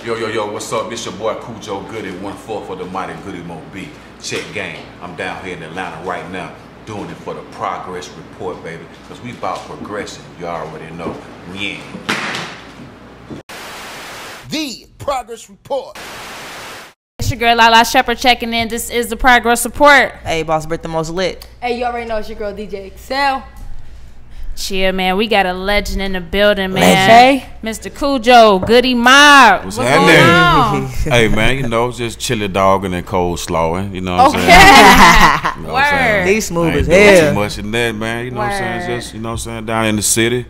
Yo, what's up? This your boy Khujo of Goodie, 1/4 of the mighty Goodie Mob beat. Check game. I'm down here in Atlanta right now, doing it for the progress report, baby. Cause we about progressing. You already know. Yeah. The progress report. It's your girl Lala Shepherd checking in. This is the progress report. Hey, boss, Britt the most lit. Hey, you already know it's your girl DJ Excel. Chill, man. We got a legend in the building, man. Mr. Khujo of Goodie Mob. What's happening? Hey, man, you know, just chili dogging and cold slawing. You know what I'm saying? You know what I'm saying? He's smooth as hell. hell. Too much in that, man. You know what I'm saying? Just, you know what I'm saying, down in the city.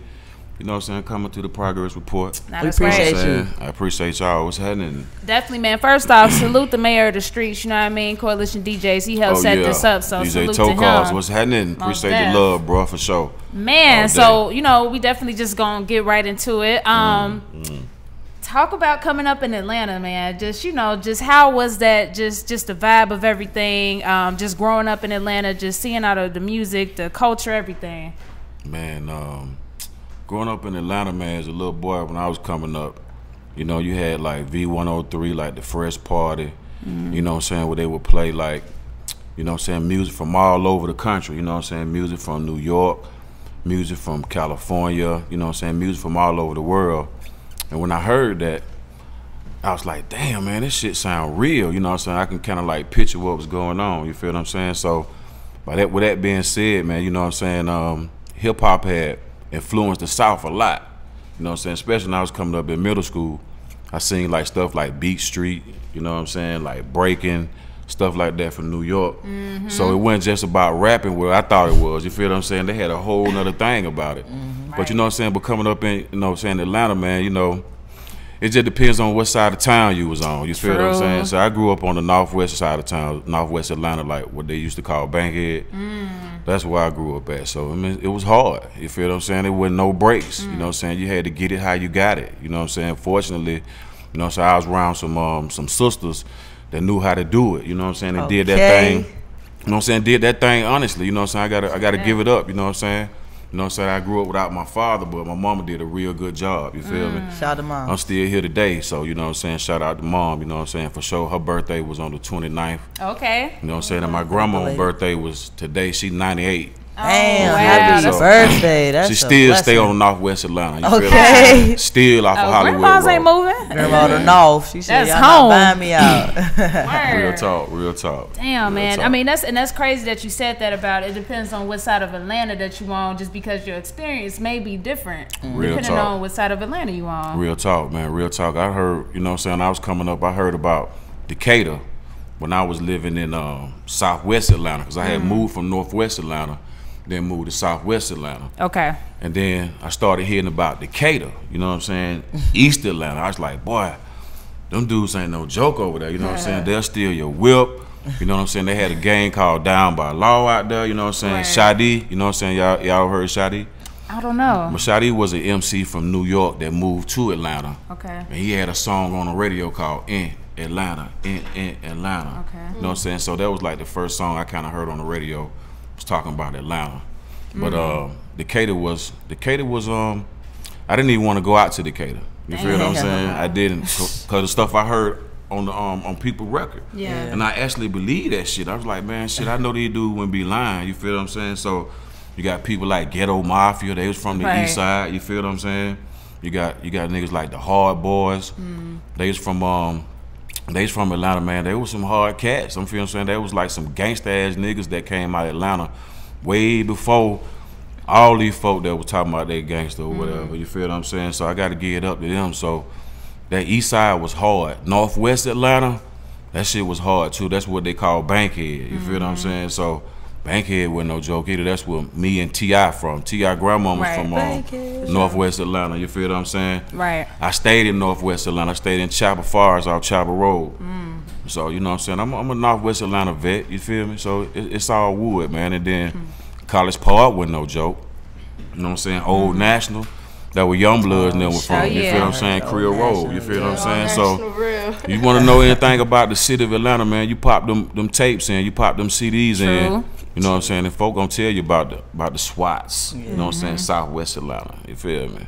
You know what I'm saying? Coming to the progress report. We appreciate you. I appreciate y'all. What's happening? Definitely, man. First off, salute the mayor of the streets. You know what I mean? Coalition DJs. He helped set this up. So DJ salute Tokars, to him. what's happening? Appreciate the love, bro, for sure. Man, so you know, we definitely just gonna get right into it. Talk about coming up in Atlanta, man. Just, you know, just how was that? Just the vibe of everything. Just growing up in Atlanta, just seeing out of the music, the culture, everything. Man, growing up in Atlanta, man, as a little boy, when I was coming up, you know, you had like V103, like the Fresh Party, you know what I'm saying, where they would play like, you know what I'm saying, music from all over the country, you know what I'm saying, music from New York, music from California, you know what I'm saying, music from all over the world. And when I heard that, I was like, damn, man, this shit sound real, you know what I'm saying, I can kind of like picture what was going on, you feel what I'm saying? So, with that being said, man, you know what I'm saying, hip-hop had influenced the South a lot, you know what I'm saying, especially when I was coming up in middle school. I seen like stuff like Beat Street, you know what I'm saying, like breaking, stuff like that from New York. So it wasn't just about rapping where I thought it was, you feel what I'm saying, they had a whole nother thing about it. But you know what I'm saying, but coming up in, you know what I'm saying, Atlanta, man, you know, it just depends on what side of town you was on, you feel what I'm saying? So I grew up on the northwest side of town, northwest Atlanta, like what they used to call Bankhead. That's where I grew up at. So I mean, it was hard, you feel what I'm saying? There wasn't no breaks, you know what I'm saying? You had to get it how you got it, you know what I'm saying? Fortunately, you know what I'm saying, I was around some sisters that knew how to do it, you know what I'm saying? And did that thing, you know what I'm saying? Did that thing honestly, you know what I'm saying? I gotta give it up, you know what I'm saying? You know what I'm saying? I grew up without my father, but my mama did a real good job, you feel me? Shout out to mom. I'm still here today, so you know what I'm saying? Shout out to mom, you know what I'm saying? For sure, her birthday was on the 29th. Okay. You know what I'm saying? And my grandma's birthday was today, she's 98. Damn, happy birthday. That's she still stay on Northwest Atlanta. You feel okay. Still off of Hollywood grandma's Road. ain't moving. Grandma the North. She said, y'all not buying me out. Real talk, real talk. Damn, real man. talk. I mean, that's crazy that you said that about it. It depends on what side of Atlanta that you on, just because your experience may be different depending on what side of Atlanta you on. Real talk, man. Real talk. I heard, you know what I'm saying, when I was coming up, I heard about Decatur when I was living in Southwest Atlanta, because I had moved from Northwest Atlanta, then moved to Southwest Atlanta. Okay. And then I started hearing about Decatur, you know what I'm saying, East Atlanta. I was like, boy, them dudes ain't no joke over there, you know what I'm saying? They'll steal your whip, you know what I'm saying? They had a gang called Down by Law out there, you know what I'm saying? Shadi, you know what I'm saying? Y'all heard Shadi? I don't know. But Shadi was an MC from New York that moved to Atlanta. Okay. And he had a song on the radio called In Atlanta, in Atlanta. Okay. You know what I'm saying? So that was like the first song I kind of heard on the radio. Was talking about Atlanta, but Decatur was I didn't even want to go out to Decatur. You feel what I'm saying? I didn't, cause the stuff I heard on People record. And I actually believe that shit. I was like, man, shit, I know these dudes wouldn't be lying. You feel what I'm saying? So you got people like Ghetto Mafia. They was from the East Side. You feel what I'm saying? You got niggas like the Hard Boys. They was from Atlanta, man. They was some hard cats. I'm feeling saying they was like some gangsta ass niggas that came out of Atlanta way before all these folk that was talking about they gangster or whatever. You feel what I'm saying? So I got to give it up to them. So that East Side was hard. Northwest Atlanta, that shit was hard too. That's what they call Bankhead. You feel what I'm saying? So Bankhead wasn't no joke either. That's where me and T.I. from. T.I. grandma was from Northwest Atlanta. You feel what I'm saying? Right. I stayed in Northwest Atlanta. I stayed in Chapel Forest off Chapel Road. So, you know what I'm saying? I'm a Northwest Atlanta vet, you feel me? So it's all wood, man. And then College Park wasn't no joke. You know what I'm saying? Old National. That were young bloods and them were from. You feel what I'm saying? Creole Road. You feel what I'm saying? So you want to know anything about the city of Atlanta, man, you pop them tapes in, you pop them CDs in. You know what I'm saying? And folk gonna tell you about the SWATs. You know what I'm saying? Southwest Atlanta. You feel me?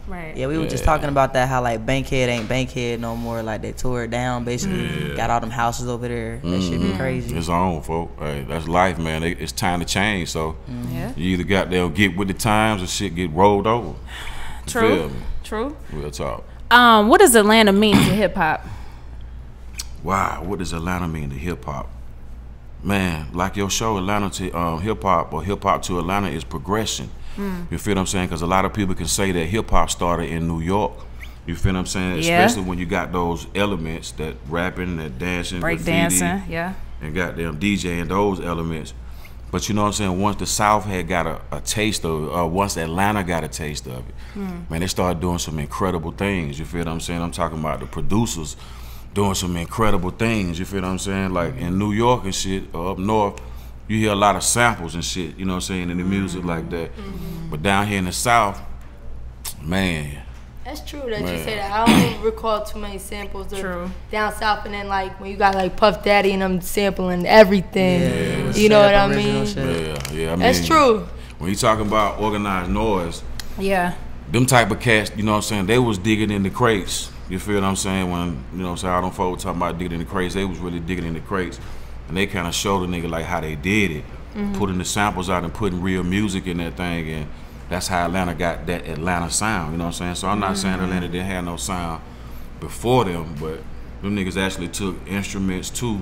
Right. Yeah, we were just talking about that, how like Bankhead ain't Bankhead no more. Like they tore it down, basically. Got all them houses over there. That shit be crazy. It's on, folks. Hey, that's life, man. It's time to change. So Yeah. you either got there get with the times or shit get rolled over. True. True. Real talk. What does Atlanta mean to hip hop? Wow, what does Atlanta mean to hip hop? Man, like your show, Atlanta to hip hop or hip hop to Atlanta is progression. You feel what I'm saying? Because a lot of people can say that hip hop started in New York. You feel what I'm saying? Yeah. Especially when you got those elements, that rapping, that dancing, Break graffiti, dancing, yeah. and goddamn DJing, those elements. But you know what I'm saying? Once the South had got a taste of it, once Atlanta got a taste of it, man, they started doing some incredible things. You feel what I'm saying? I'm talking about the producers doing some incredible things. You feel what I'm saying? Like in New York and shit, or up north, you hear a lot of samples and shit, you know what I'm saying, in the music like that. But down here in the South, man. That's true that you say that. I don't recall too many samples of down south, and then like when you got like Puff Daddy and them sampling everything. You know what I mean? Yeah. I mean, that's true. When you talking about organized noise, Yeah. them type of cats, you know what I'm saying, they was digging in the crates. You feel what I'm saying? When, you know what I'm saying, I don't folks talking about digging in the crates, they was really digging in the crates. And they kind of showed a nigga like how they did it, putting the samples out and putting real music in that thing, and that's how Atlanta got that Atlanta sound, you know what I'm saying? So I'm not saying Atlanta didn't have no sound before them, but them niggas actually took instruments too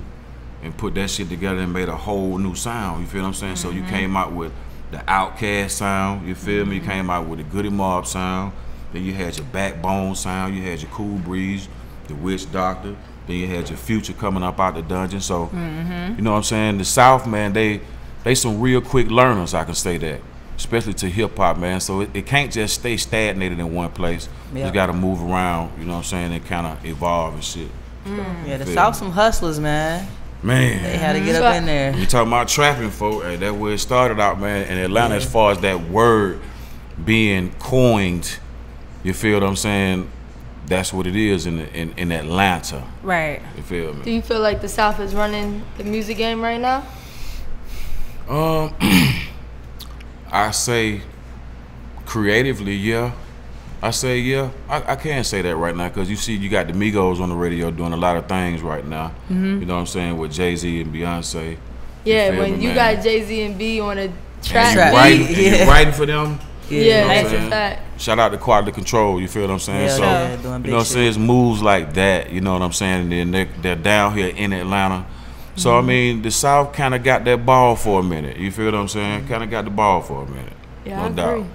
and put that shit together and made a whole new sound, you feel what I'm saying? So you came out with the Outkast sound, you feel me? You came out with the Goodie Mob sound, then you had your Backbone sound, you had your Cool Breeze, the Witch Doctor, then you had your Future coming up out the dungeon. So, you know what I'm saying? The South, man, they some real quick learners, I can say that. Especially to hip hop, man. So it can't just stay stagnated in one place. You got to move around, you know what I'm saying, and kind of evolve and shit. Yeah, the South some hustlers, man. Man. They had to get up in there. You talking about trapping, folk, hey, that's where it started out, man. In Atlanta, as far as that word being coined, you feel what I'm saying? That's what it is in Atlanta. Right. You feel me? Do you feel like the South is running the music game right now? I say creatively, yeah. I say, yeah. I can't say that right now because you see you got the Migos on the radio doing a lot of things right now. You know what I'm saying, with Jay-Z and Beyonce. Yeah, when you got Jay-Z and B on a track beat. You writing for them. Yeah, that's a fact. Shout out to Quality Control, you feel what I'm saying? So, you know what I'm saying, it's moves like that, you know what I'm saying? And then they're down here in Atlanta. So, I mean, the South kind of got that ball for a minute, you feel what I'm saying? Kind of got the ball for a minute. Yeah,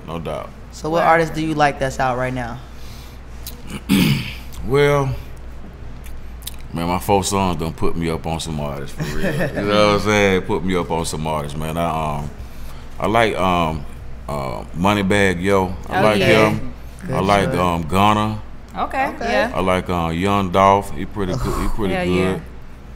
No doubt. So what artists do you like that's out right now? Well, man, my 4 songs done put me up on some artists for real. You know what I'm saying? Put me up on some artists, man. I like MoneyBagg Yo. I like him. Good I like choice. Gunna. Okay. Yeah. I like Young Dolph. He pretty good. He pretty good. Yeah.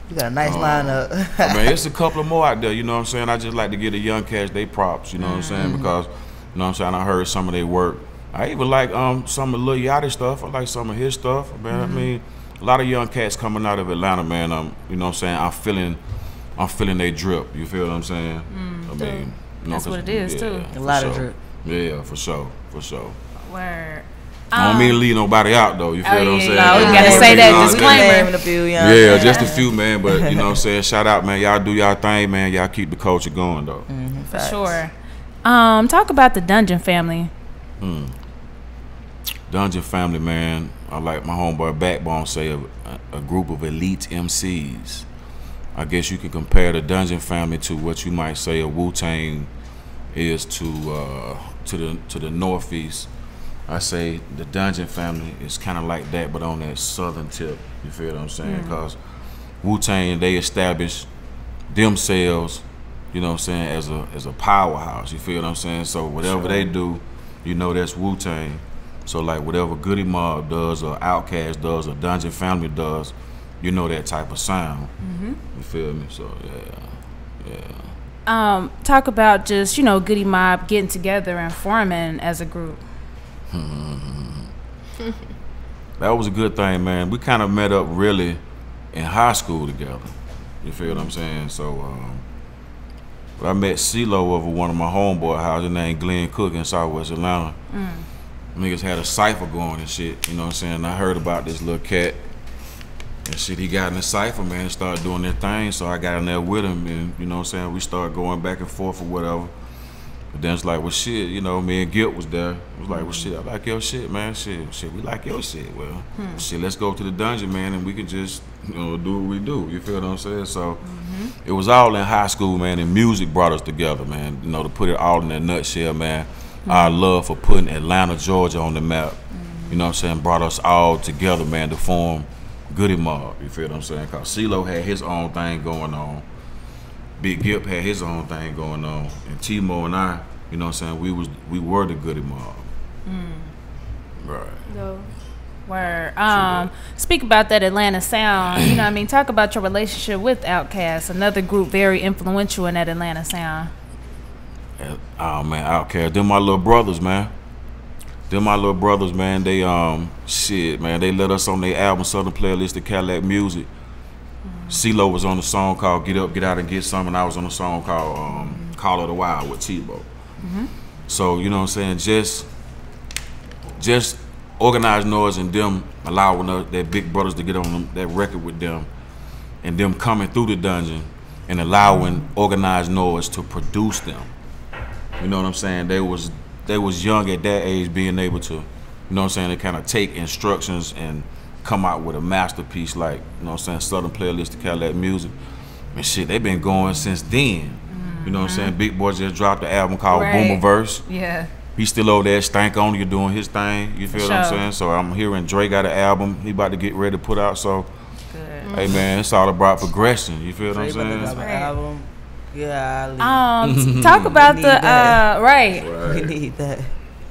You got a nice lineup. I mean, it's a couple of more out there. You know what I'm saying? I just like to give the young cats they props. You know what I'm saying? Because you know what I'm saying, I heard some of their work. I even like some of Lil Yachty stuff. I like some of his stuff. Man, I mean, a lot of young cats coming out of Atlanta, man. You know what I'm saying? I'm feeling they drip. You feel what I'm saying? I mean, you know, That's what it is too. A lot of drip. Yeah, for sure. Word. I don't mean to leave nobody out though. You feel what I'm saying? No, we gotta say that disclaimer. Yeah, just a few, man. But you know what I'm saying? Shout out, man. Y'all do y'all thing, man. Y'all keep the culture going though. For sure. Talk about the Dungeon family. Dungeon family, man. I like my homeboy Backbone say a group of elite MCs. I guess you can compare the Dungeon family to what you might say a Wu-Tang is to the Northeast. I say the Dungeon family is kind of like that, but on that southern tip. You feel what I'm saying? Because Wu-Tang, they established themselves, you know what I'm saying, as a powerhouse. You feel what I'm saying? So whatever they do, you know that's Wu-Tang. So like whatever Goodie Mob does or Outkast does or Dungeon family does, you know that type of sound. You feel me? So yeah. Talk about just, you know, Goodie Mob getting together and forming as a group. That was a good thing, man. We kind of met up really in high school together. You feel what I'm saying? So I met CeeLo over one of my homeboy houses named Glenn Cook in Southwest Atlanta. niggas had a cipher going and shit, you know what I'm saying? I heard about this little cat and shit, he got in the cipher, man, and started doing their thing, so I got in there with him, and you know what I'm saying, we started going back and forth or whatever. But then it's like, well, shit, you know, me and Gilt was there. It was like, well, shit, I like your shit, man. Shit, we like your shit. Well, shit, let's go to the dungeon, man, and we can just, you know, do what we do. You feel what I'm saying? So it was all in high school, man, and music brought us together, man. You know, to put it all in a nutshell, man, our love for putting Atlanta, Georgia on the map, you know what I'm saying, brought us all together, man, to form Goodie Mob. You feel what I'm saying? Because CeeLo had his own thing going on. Big Gip had his own thing going on, and T-Mo and I, you know what I'm saying, we were the Goodie Mob. Right. No. Word. Speak about that Atlanta sound. You know what I mean? Talk about your relationship with Outkast, another group very influential in that Atlanta sound. Oh man, Outkast, them my little brothers, man. Them my little brothers, man. They shit, man. They let us on their album Southern Playlist of Cadillac Music. CeeLo was on the song called Get Up, Get Out and Get Some, and I was on the song called Call of the Wild with Tebow. So, you know what I'm saying, just Organized Noise and them allowing their big brothers to get on that record with them, and them coming through the dungeon and allowing Organized Noise to produce them. You know what I'm saying? They was young at that age, being able to, you know what I'm saying, to kind of take instructions and come out with a masterpiece like, you know what I'm saying, Southern Playlist of Cadillac Music. And shit, they been going since then. You know what I'm saying? Big Boy just dropped the album called Boomerverse. Yeah. He's still over there, Stank On You, doing his thing. You feel what I'm saying? So I'm hearing Dre got an album he about to get ready to put out. So, hey man, it's all about progression. You feel what I'm saying? Drake got an album. Yeah. Talk about the right. We need that.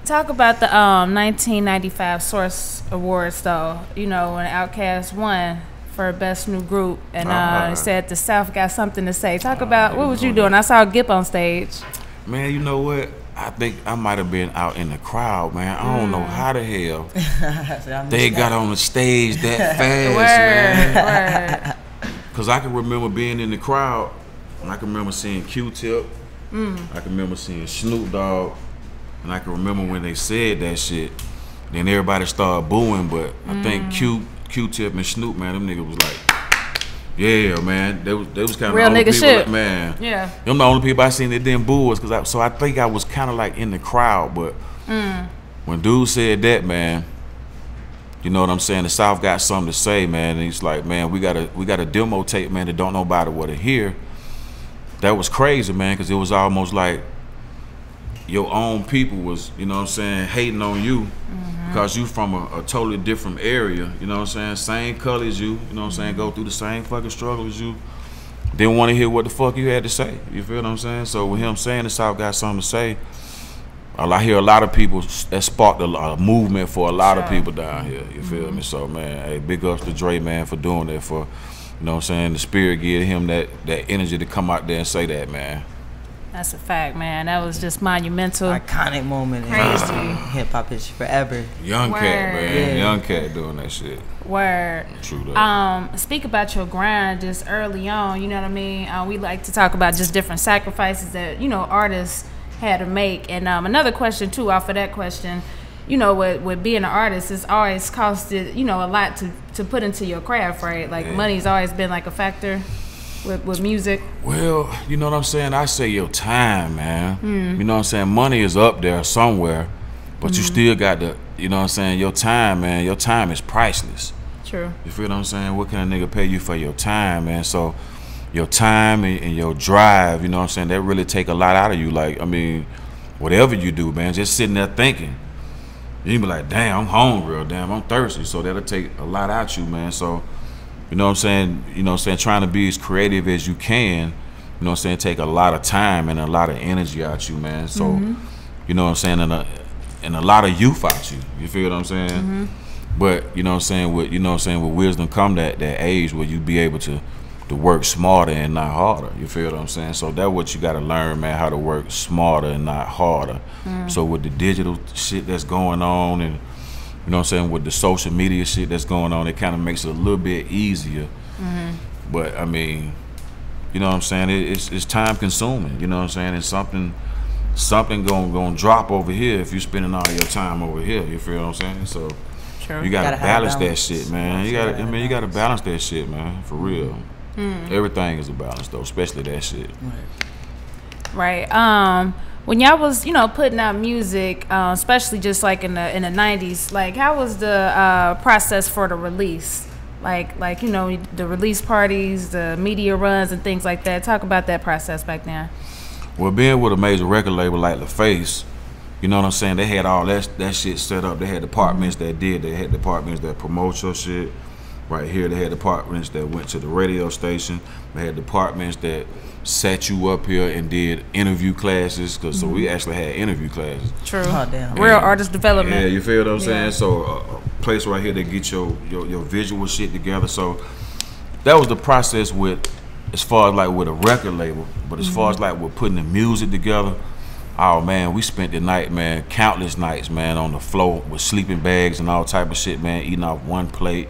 Talk about the 1995 Source Awards, though. You know, when Outkast won for Best New Group, and they said the South got something to say. Talk about what was you doing? I saw Gip on stage. Man, you know what? I think I might have been out in the crowd, man. I don't know how the hell they got on the stage that fast, man. Because I can remember being in the crowd, and I can remember seeing Q-Tip. I can remember seeing Snoop Dogg. And I can remember when they said that shit, then everybody started booing, but I think Q-Tip and Snoop, man, them niggas was like, yeah, man, they was kind of real nigga shit, man. Yeah, them the only people I seen that didn't boo us, so I think I was kind of like in the crowd, but when dude said that, man, you know what I'm saying, the South got something to say, man, and he's like, man, we got a demo tape, man, that don't nobody want to hear. That was crazy, man, because it was almost like your own people was, you know what I'm saying, hating on you because you from a totally different area, you know what I'm saying, same color as you, you know what I'm saying, go through the same fucking struggle as you, didn't want to hear what the fuck you had to say, you feel what I'm saying? So with him saying the South got something to say, I hear a lot of people, that sparked a movement for a lot of people down here, you feel me? So man, hey, big ups to Dre, man, for doing that, for, you know what I'm saying, the spirit gave him that energy to come out there and say that, man. That's a fact, man. That was just monumental. Iconic moment in hip hop history forever. Young cat, man. Yeah. Young cat doing that shit. Word. True that. Speak about your grind just early on, you know what I mean? We like to talk about just different sacrifices that, you know, artists had to make. And another question, too, off of that question, you know, with being an artist, it's always costed, you know, a lot to put into your craft, right? Like, money's always been, like, a factor. With music? Well, you know what I'm saying? I say your time, man. You know what I'm saying? Money is up there somewhere, but you still got to, you know what I'm saying? Your time, man. Your time is priceless. True. You feel what I'm saying? What can a nigga pay you for your time, man? So your time and your drive, you know what I'm saying? That really take a lot out of you. Like, I mean, whatever you do, man, just sitting there thinking. You be like, damn, I'm hungry, or damn, I'm thirsty. So that'll take a lot out you, man. So, you know what I'm saying? You know what I'm saying? Trying to be as creative as you can, you know what I'm saying? Take a lot of time and a lot of energy out you, man. So, you know what I'm saying? And a lot of youth out you. You feel what I'm saying? But, you know what I'm saying? With wisdom come that age where you be able to work smarter and not harder. You feel what I'm saying? So that's what you got to learn, man, how to work smarter and not harder. So with the digital shit that's going on, and you know what I'm saying, with the social media shit that's going on, it kind of makes it a little bit easier. But I mean, you know what I'm saying, it's time consuming, you know what I'm saying? It's something something gonna drop over here if you spending all your time over here. You feel what I'm saying? So you gotta balance that shit, man. You gotta balance that shit, man. For real. Everything is a balance though, especially that shit. Right. When y'all was, you know, putting out music, especially just like in the 90s, like how was the process for the release? Like you know, the release parties, the media runs and things like that. Talk about that process back then. Well, being with a major record label like LaFace, you know what I'm saying? They had all that shit set up. They had departments that did. They had departments that promote your shit. Right here, they had departments that went to the radio station. They had departments that sat you up here and did interview classes. So we actually had interview classes. True. Oh, damn. Real artist development. Yeah, you feel what I'm saying? So a place right here that get your visual shit together. So that was the process with, as far as like with a record label. But as far as like with putting the music together, oh man, we spent the night, man, countless nights, man, on the floor with sleeping bags and all type of shit, man, eating off one plate.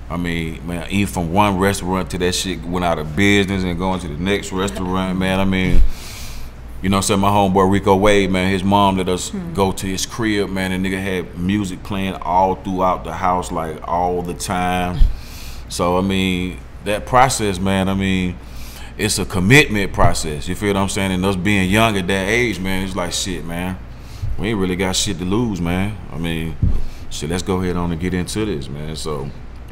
I mean, man, eating from one restaurant to that shit went out of business and going to the next restaurant, man. I mean, you know what I'm saying? My homeboy Rico Wade, man, his mom let us go to his crib, man, and nigga had music playing all throughout the house, like all the time. So, I mean, that process, man, I mean, it's a commitment process, you feel what I'm saying? And us being young at that age, man, it's like, shit, man, we ain't really got shit to lose, man. I mean, shit, let's go ahead on and get into this, man. So,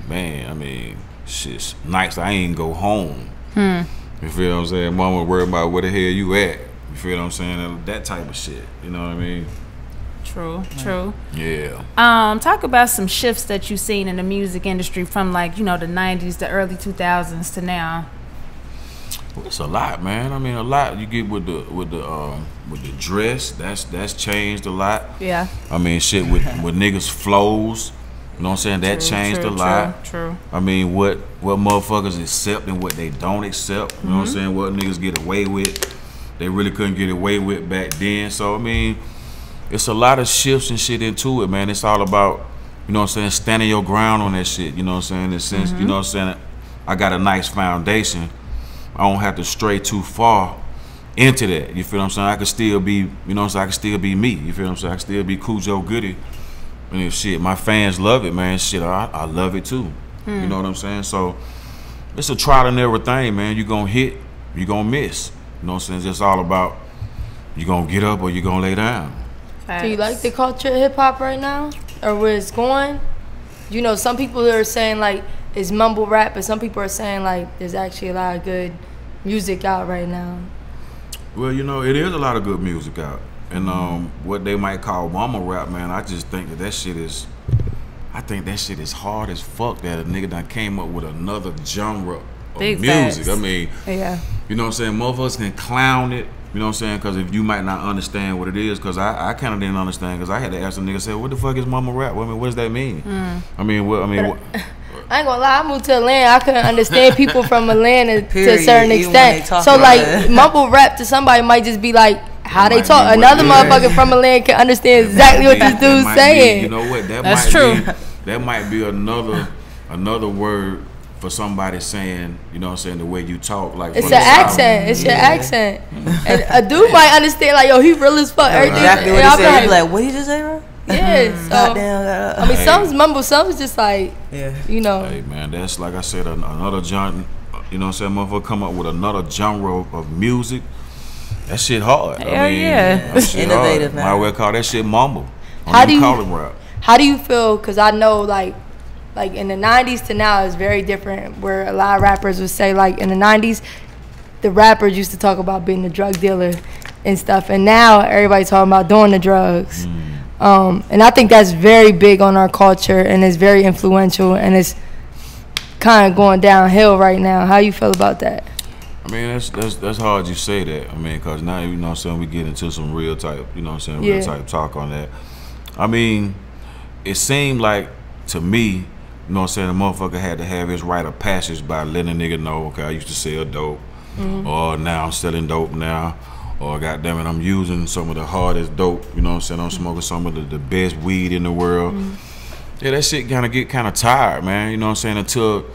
man, I mean, shit, nights I ain't go home. You feel what I'm saying? Mama worried about where the hell you at. You feel what I'm saying? That type of shit, you know what I mean? True, true. Yeah. Talk about some shifts that you've seen in the music industry from like, you know, the 90s, the early 2000s to now. Well, it's a lot, man. I mean, a lot. You get with the dress. That's changed a lot. Yeah. I mean, shit with niggas' flows. You know what I'm saying? That changed a lot. True. I mean, what motherfuckers accept and what they don't accept. You know what I'm saying? What niggas get away with, they really couldn't get away with back then. So I mean, it's a lot of shifts and shit into it, man. It's all about, you know what I'm saying, standing your ground on that shit. You know what I'm saying? In the sense, you know what I'm saying, I got a nice foundation. I don't have to stray too far into that. You feel what I'm saying? I can still be, you know what I'm saying, I can still be me. You feel what I'm saying? I can still be Khujo of Goodie. And if shit, my fans love it, man. Shit, I love it too. You know what I'm saying? So it's a trial and error thing, man. You gonna hit, you gonna miss. You know what I'm saying? It's just all about you gonna get up or you gonna lay down. Facts. Do you like the culture of hip hop right now, or where it's going? You know, some people are saying like it's mumble rap, but some people are saying like there's actually a lot of good music out right now. Well, you know, it is a lot of good music out. And what they might call mama rap, man, I just think that shit is, I think that shit is hard as fuck that a nigga done came up with another genre of Big music. facts. I mean, Yeah. you know what I'm saying? Motherfuckers can clown it, you know what I'm saying? Because if you might not understand what it is, because I kind of didn't understand, because I had to ask a nigga, say, what the fuck is mama rap? I mean, what does that mean? I mean, what? I ain't gonna lie, I moved to Atlanta. I couldn't understand people from Atlanta to a certain extent. So like, mumble rap to somebody might just be like how they talk. Another motherfucker from Atlanta can understand exactly what this dude's saying. You know what? That's true. That might be another word for somebody saying, you know what I'm saying, the way you talk. Like it's an accent. It's your accent. And a dude might understand like, yo, he real as fuck. Everything. Exactly what he said. He be like, what he just say, bro? Yeah, so I mean, some's mumble, some's just like, you know. Hey man, that's like I said, another genre. You know what I'm saying, motherfucker come up with another genre of music. That shit hard. Hell yeah. That shit innovative, hard. man. Might well call that shit mumble. How do you call it rap? How do you feel? Because I know like in the 90s to now is very different. Where a lot of rappers would say like in the 90s, the rappers used to talk about being a drug dealer and stuff, and now everybody's talking about doing the drugs. And I think that's very big on our culture, and it's very influential, and it's kind of going downhill right now. How you feel about that? I mean, that's hard you say that. I mean, because now, you know what I'm saying, we get into some real type, you know what I'm saying, real type talk on that. I mean, it seemed like, to me, you know what I'm saying, the motherfucker had to have his rite of passage by letting a nigga know, okay, I used to sell dope, or now I'm selling dope now, or goddamn it, I'm using some of the hardest dope, you know what I'm saying, I'm smoking some of the best weed in the world. Yeah, that shit get kind of tired, man, you know what I'm saying, until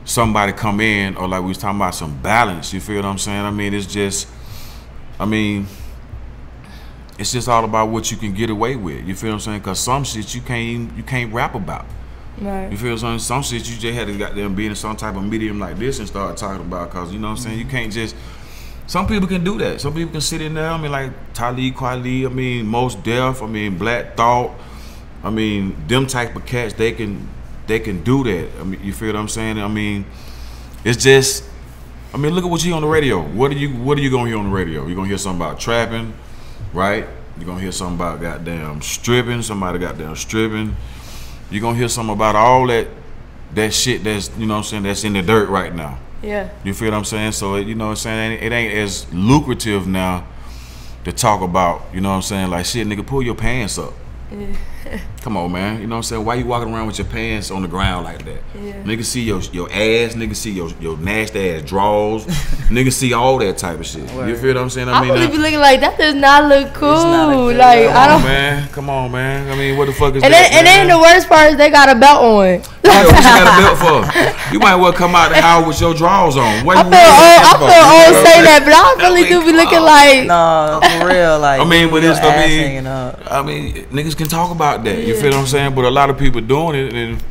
somebody come in, or like we was talking about some balance, you feel what I'm saying? I mean, it's just, I mean, it's just all about what you can get away with. You feel what I'm saying? Because some shit you can't rap about. Right. You feel what I'm saying? Some shit you just had to goddamn be in some type of medium like this and start talking about. Because, you know what I'm saying? You can't just... Some people can do that. Some people can sit in there. I mean, like Talib Kweli, I mean, Mos Def, I mean, Black Thought. I mean, them type of cats, they can do that. I mean, you feel what I'm saying? I mean, it's just... I mean, look at what you hear on the radio. What are you gonna hear on the radio? You're gonna hear something about trapping, right? You're gonna hear something about goddamn stripping, somebody goddamn stripping. You're gonna hear something about all that shit that's, you know what I'm saying, that's in the dirt right now. Yeah. You feel what I'm saying? So, you know what I'm saying, it ain't as lucrative now to talk about, you know what I'm saying, like, shit, nigga, pull your pants up. Yeah. Come on, man. You know what I'm saying? Why you walking around with your pants on the ground like that? Yeah. Nigga see your ass. Nigga see your nasty ass drawers. Nigga see all that type of shit. You feel what I'm saying? I mean, really be looking like that does not look cool. Like I don't. Come on, man. I mean, what the fuck is that? And then the worst part is they got a belt on. Yeah, what you got a belt for? You might well come out the house with your drawers on. What I feel old saying that, but I really do be looking like. No, for real. Like, I mean, but it's I mean, niggas can talk about that. You feel what I'm saying? But a lot of people doing it, and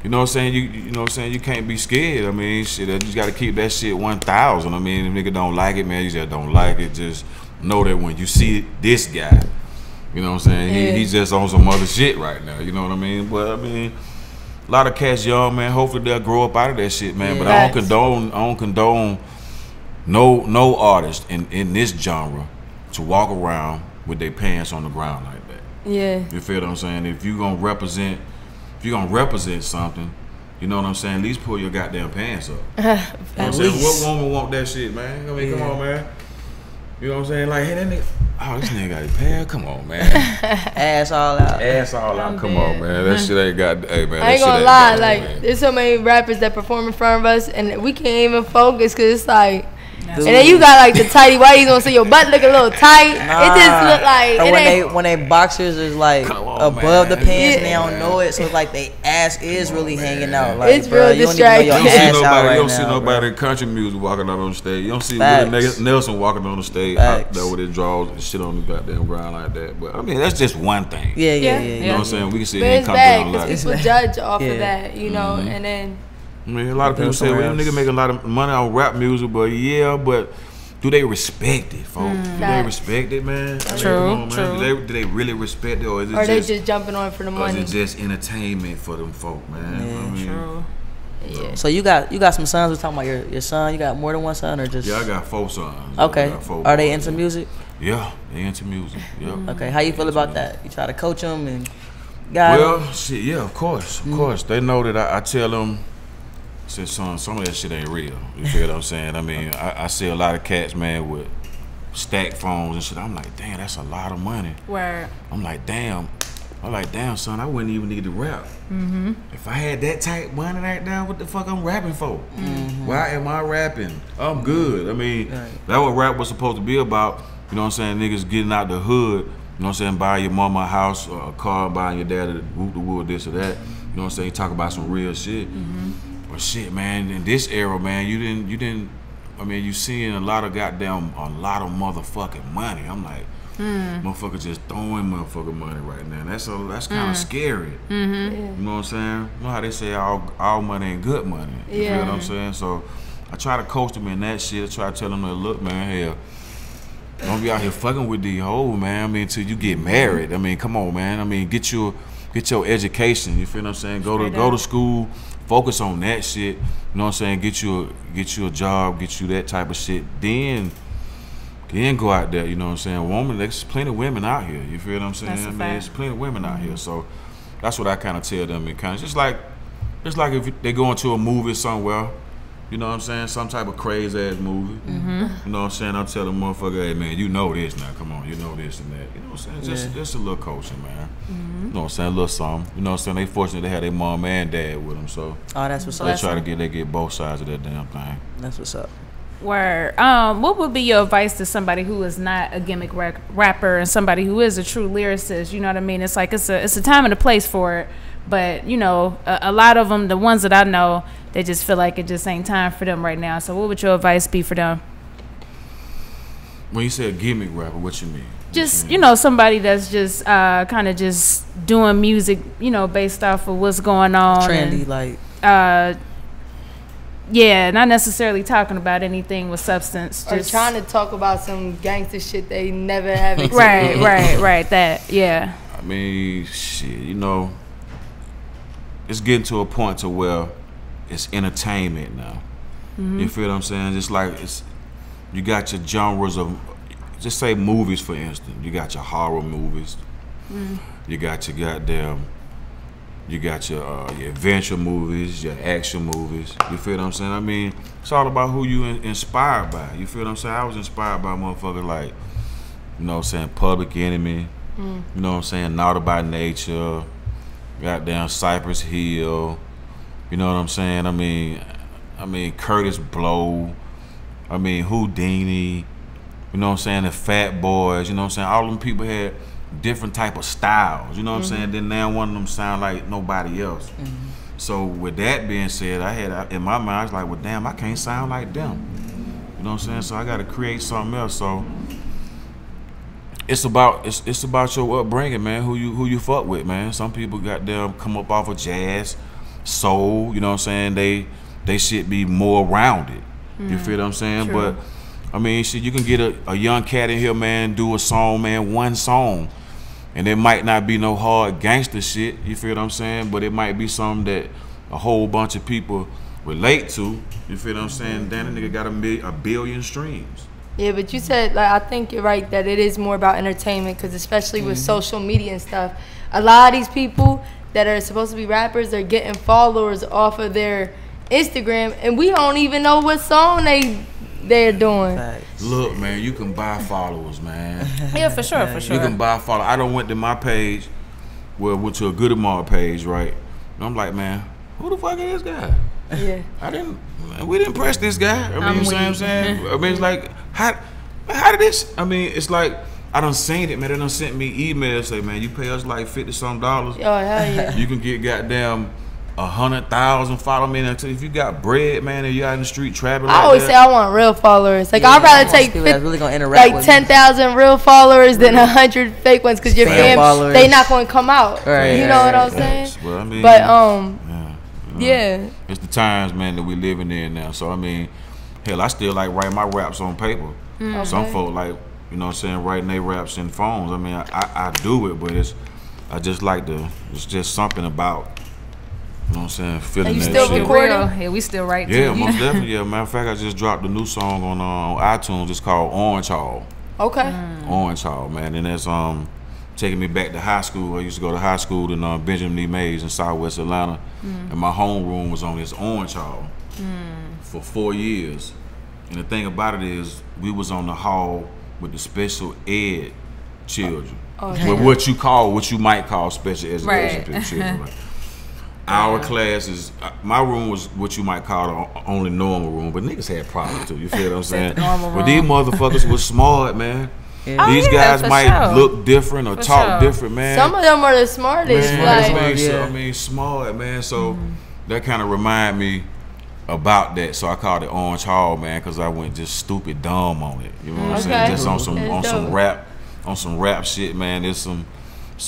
you know what I'm saying. You know what I'm saying. You can't be scared. I mean, shit. You just got to keep that shit 1,000. I mean, if nigga don't like it, man, you just don't like it. Just know that when you see this guy, you know what I'm saying. He's just on some other shit right now. You know what I mean? But I mean, a lot of cats young, man. Hopefully they'll grow up out of that shit, man. But I don't condone no artist in this genre to walk around with their pants on the ground like that. Yeah. You feel what I'm saying? If you're gonna represent something, you know what I'm saying, at least pull your goddamn pants up. You know what I'm saying? What woman want that shit, man? I mean, come on, man. You know what I'm saying? Like, hey, that nigga, oh, this nigga got his pants. Come on, man. Ass all out. Ass all out. Come on, man. That shit ain't got. Hey, man. I ain't gonna lie. Like, there's so many rappers that perform in front of us, and we can't even focus because it's like. And then you got like the tighty whities on, so your butt look a little tight. It just look like when they boxers is like above the pants and they don't know it, so it's like they ass is really hanging out. Like, it's real distracting. You don't see nobody in country music walking out on the stage. You don't see Willie Nelson walking on the stage out there with his drawers and shit on the goddamn ground like that. But I mean, that's just one thing. Yeah. You know what I'm saying? We can see it come down a lot. People judge off of that, you know, and then. I mean, a lot of people say, well, nigga make a lot of money on rap music, but but do they respect it, folks? Do they respect it, man? True. Do they really respect it, or is it they just jumping on for the money? Or is it just entertainment for them folk, man? Yeah, I mean, true. Yeah. So you got some sons. We're talking about your son. You got more than one son, or just? Yeah, I got 4 sons. Okay. Are they into music? Yeah, they into music. Yeah. Okay. How you feel about that? You try to coach them and guide them? Well, shit. Yeah, of course. They know that I tell them. I said, son, some of that shit ain't real. You feel what I'm saying? I mean, I see a lot of cats, man, with stacked phones and shit. I'm like, damn, that's a lot of money. Word. I'm like, damn, son, I wouldn't even need to rap. If I had that type money right now, what the fuck I'm rapping for? Why am I rapping? I'm good. I mean, that's what rap was supposed to be about. You know what I'm saying? Niggas getting out the hood. You know what I'm saying? Buying your mama a house or a car, buying your dad a whoop the wood, this or that. You know what I'm saying? Talk about some real shit. But shit, man, in this era, man, you didn't. I mean, you seeing a lot of motherfucking money. I'm like, motherfuckers just throwing motherfucking money right now. That's kind of scary. You know what I'm saying? You know how they say all money ain't good money. You feel what I'm saying? So I try to coach them in that shit. I try to tell them, look, man, hell, don't be out here fucking with these hoes, man. I mean, until you get married. I mean, come on, man. I mean, get your education. You feel what I'm saying? Go to school. Focus on that shit. You know what I'm saying? Get you a job, get you that type of shit. Then go out there, you know what I'm saying? Woman, there's plenty of women out here. You feel what I'm saying? I mean, there's plenty of women out here. So that's what I kind of tell them. It kind of just like if they go into a movie somewhere, you know what I'm saying? Some type of crazy ass movie. You know what I'm saying? I'm telling motherfucker, hey man, you know this now. Come on, you know this and that. You know what I'm saying? Just a little coaching, man. You know what I'm saying? A little something. You know what I'm saying? They fortunate to have their mom and dad with them, so that's what's up. They try to get both sides of that damn thing. That's what's up. Word. What would be your advice to somebody who is not a gimmick rapper and somebody who is a true lyricist? You know what I mean? It's like it's a time and a place for it, but you know, a lot of them, the ones that I know, they just feel like it just ain't time for them right now. So what would your advice be for them? When you say a gimmick rapper, what you mean? just you know, somebody that's just kind of just doing music, you know, based off of what's going on, trendy, and, like yeah, not necessarily talking about anything with substance, or just trying to talk about some gangster shit they never have experienced. right, that, yeah. I mean, shit, you know, it's getting to a point to where it's entertainment now. You feel what I'm saying? Just like you got your genres of, just say movies for instance. You got your horror movies. You got your your adventure movies, your action movies. You feel what I'm saying? I mean, it's all about who you inspired by. You feel what I'm saying? I was inspired by motherfuckers like, you know what I'm saying, Public Enemy. You know what I'm saying, Naughty by Nature. Goddamn Cypress Hill. You know what I'm saying? I mean Curtis Blow. I mean Houdini. You know what I'm saying? The Fat Boys. You know what I'm saying? All them people had different type of styles. You know what I'm saying? Then now one of them sound like nobody else. So with that being said, I had in my mind, I was like, well, damn, I can't sound like them. You know what I'm saying? So I got to create something else. So it's about your upbringing, man. Who you fuck with, man. Some people got them come up off of jazz, soul. You know what I'm saying? They should be more rounded. You feel what I'm saying? True. But I mean, shit, you can get a young cat in here, man, do a song, man, one song, and it might not be no hard gangster shit. You feel what I'm saying? But it might be something that a whole bunch of people relate to. You feel what I'm saying? Then the nigga got a billion streams. Yeah, but you said, like, I think you're right that it is more about entertainment, because especially with social media and stuff, a lot of these people that are supposed to be rappers are getting followers off of their Instagram, and we don't even know what song they're doing. Look, man, you can buy followers, man. Yeah, for sure. You can buy followers. I done went to my page, went to a Goodie Mob page, right? And I'm like, man, who the fuck is this guy? Yeah. We didn't press this guy. I mean, you see what I'm saying? I mean, it's like, how did this? I mean, it's like, I done seen it, man. They done sent me emails, say, man, you pay us like $50-some. Oh, hell yeah. You can get goddamn 100,000 follow me. And if you got bread, man, and you out in the street trapping like I always that, say I want real followers. Like, Yeah, I'd rather I want take people that's really gonna interact like with 10,000 real followers than 100 fake ones, because your Fan fam, followers. they not going to come out. Right, You know what I'm Facts. saying? Well, I mean, But, yeah. yeah. It's the times, man, that we living in now. So I mean, hell, I still like writing my raps on paper. Some folk like, you know what I'm saying, writing their raps in phones. I mean, I do it, but I just like it's just something about, you know what I'm saying, feeling And you that still shit. recording? Yeah, we still write Yeah, too. most definitely. Yeah, matter of fact, I just dropped a new song on iTunes. It's called Orange Hall. Okay. Orange Hall, man, and that's taking me back to high school. I used to go to high school in Benjamin Lee Mays in Southwest Atlanta, and my homeroom was on this Orange Hall for 4 years. And the thing about it is, we was on the hall with the special ed children, with what you might call special education children. Like, our class is, my room was what you might call the only normal room, but niggas had problems too. You feel what I'm saying? But these motherfuckers was smart, man. Yeah. These guys might look different or talk sure. different, man. Some of them are the smartest. I mean, smart, man. So that kind of remind me about that. So I called it Orange Hall, man, because I went just stupid dumb on it. You know what I'm saying? Just on some rap shit, man. It's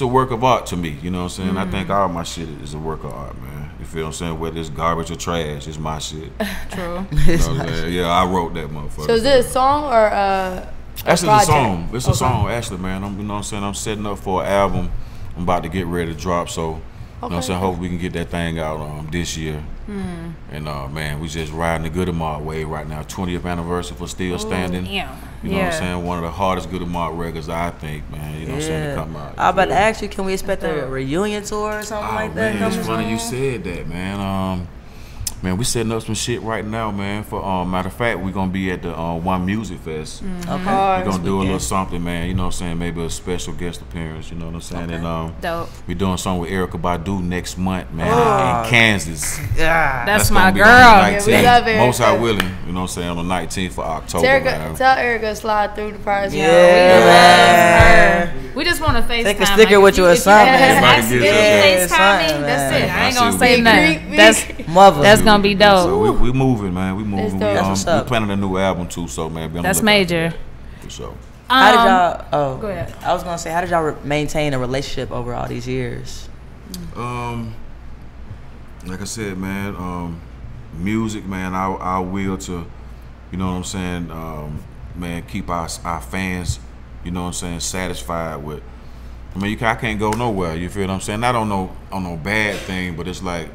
a work of art to me. You know what I'm saying? I think all my shit is a work of art, man. You feel what I'm saying? Whether it's garbage or trash, it's my shit. True. You know what I'm saying? Yeah, I wrote that motherfucker. So is it a song or Actually, it's a song. It's a Okay. song, actually, man. You know what I'm saying? I'm setting up for an album. I'm about to get ready to drop, so you know what I'm saying? Hope we can get that thing out this year. And man, we just riding the Goodie Mob wave right now. 20th anniversary for Still Standing. Yeah. You know what I'm saying? One of the hardest Goodie Mob records, I think, man. You know what I'm saying? To come out. I was about to ask you, can we expect a reunion tour or something like that? Man, it's funny you said that, man. Man, we setting up some shit right now, man. For matter of fact, we're gonna be at the One Music Fest. Okay. We're gonna do a little something, man. You know what I'm saying? Maybe a special guest appearance. You know what I'm saying? And Dope. we're doing something with Erykah Badu next month, man, in Kansas. Yeah. That's gonna my be girl. on the Yeah, we 19th. love Erykah. Most I willing. You know what I'm saying? On the 19th of October, man. Tell Erykah to slide through the prize. We love her. We just want to FaceTime. Take a sticker with you or something. That's Everybody it. gets FaceTiming. it. That's it. I ain't I gonna see say what nothing. you That's Mother. that's gonna be dope. So we moving, man. We moving. That's dope. That's what's We up. planning a new album too. So man, be on the That's lookout for major. that, for sure. How did y'all? Oh, go ahead. I was gonna say, how did y'all maintain a relationship over all these years? Like I said, man, music, man, our will to, you know what I'm saying, man, keep our fans, you know what I'm saying, satisfied with. I mean, I can't go nowhere. You feel what I'm saying? Not on no bad thing, but it's like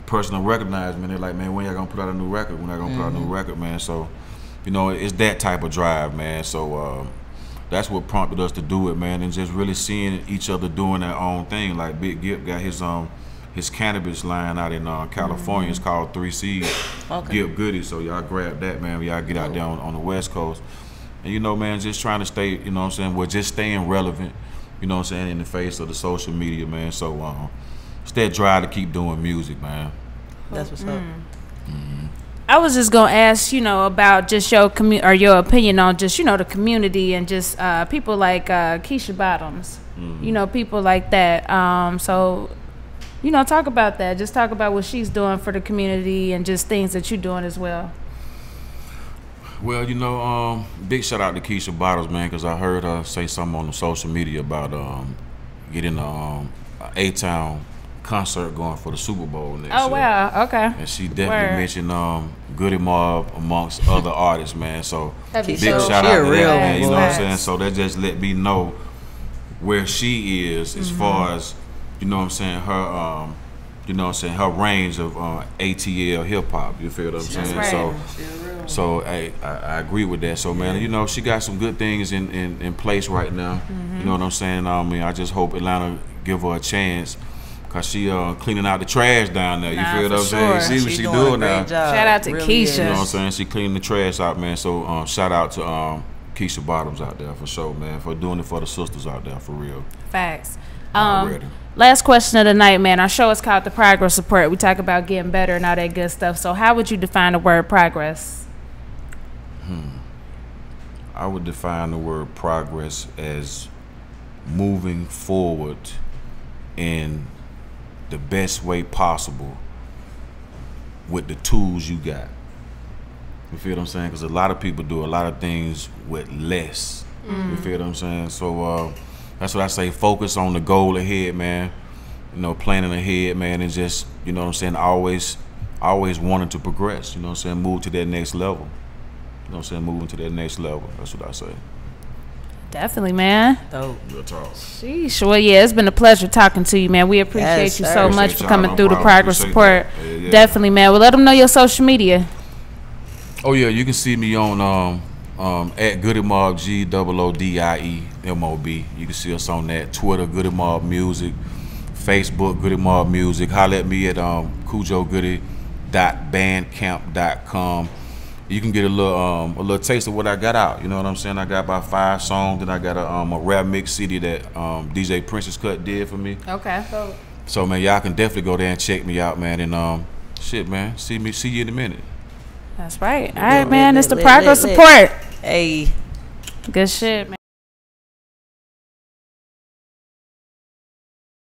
personal recognize me. They're like, man, when y'all gonna put out a new record? When y'all gonna put out a new record, man? So, you know, it's that type of drive, man. So that's what prompted us to do it, man, and just really seeing each other doing their own thing. Like Big Gip got his cannabis line out in California. It's called 3C's. Okay. Gip Goodie. So y'all grab that, man. Y'all get out there on the West Coast. And you know, man, just trying to stay, you know what I'm saying, well, just staying relevant, you know what I'm saying, in the face of the social media, man. So it's that drive to keep doing music, man. That's what's up. I was just gonna ask, you know, about just your your opinion on just, you know, the community and just people like Keisha Bottoms, you know, people like that. So, you know, talk about that. Just talk about what she's doing for the community and just things that you're doing as well. Well, you know, big shout out to Keisha Bottoms, man, because I heard her say something on the social media about getting a A-Town concert going for the Super Bowl next year. Oh, wow, okay. And she definitely mentioned Goodie Mob amongst other artists, man. So big shout out to that, man. You know what I'm saying? So that just let me know where she is as far as, you know what I'm saying, her you know what I'm saying, her range of ATL hip hop. You feel what I'm saying? Right. So I agree with that. So man, you know, she got some good things in place right now. You know what I'm saying? I mean, I just hope Atlanta give her a chance. Cause she cleaning out the trash down there. You feel what I'm saying? See what she doing now. Shout out to Keisha. You know what I'm saying? She cleaning the trash out, man. So shout out to Keisha Bottoms out there for sure, man, for doing it for the sisters out there for real. Facts. Last question of the night, man. Our show is called The Progress Report. We talk about getting better and all that good stuff. So how would you define the word progress? I would define the word progress as moving forward in the best way possible with the tools you got. You feel what I'm saying? Because a lot of people do a lot of things with less. You feel what I'm saying? So that's what I say. Focus on the goal ahead, man. You know, planning ahead, man, and just, you know what I'm saying, always wanting to progress. You know what I'm saying? Move to that next level. You know what I'm saying? Moving to that next level. That's what I say. Definitely, man. Dope. Real talk. Sheesh. Well, yeah, it's been a pleasure talking to you, man. We appreciate you so much for coming through the Progress Report. Yeah. Definitely, man. Well, let them know your social media. Oh yeah, you can see me on at Goodie Mob, GOODIEMOB. You can see us on that. Twitter, Goodie Mob Music. Facebook, Goodie Mob Music. Holler at me at KhujoGoodie.bandcamp.com. You can get a little taste of what I got out. You know what I'm saying? I got about 5 songs, and I got a rap mix CD that DJ Princess Cut did for me. Okay. So man, y'all can definitely go there and check me out, man. And shit, man, see you in a minute. That's right. All right, man. It's the Progress Report. Hey. Good shit, man.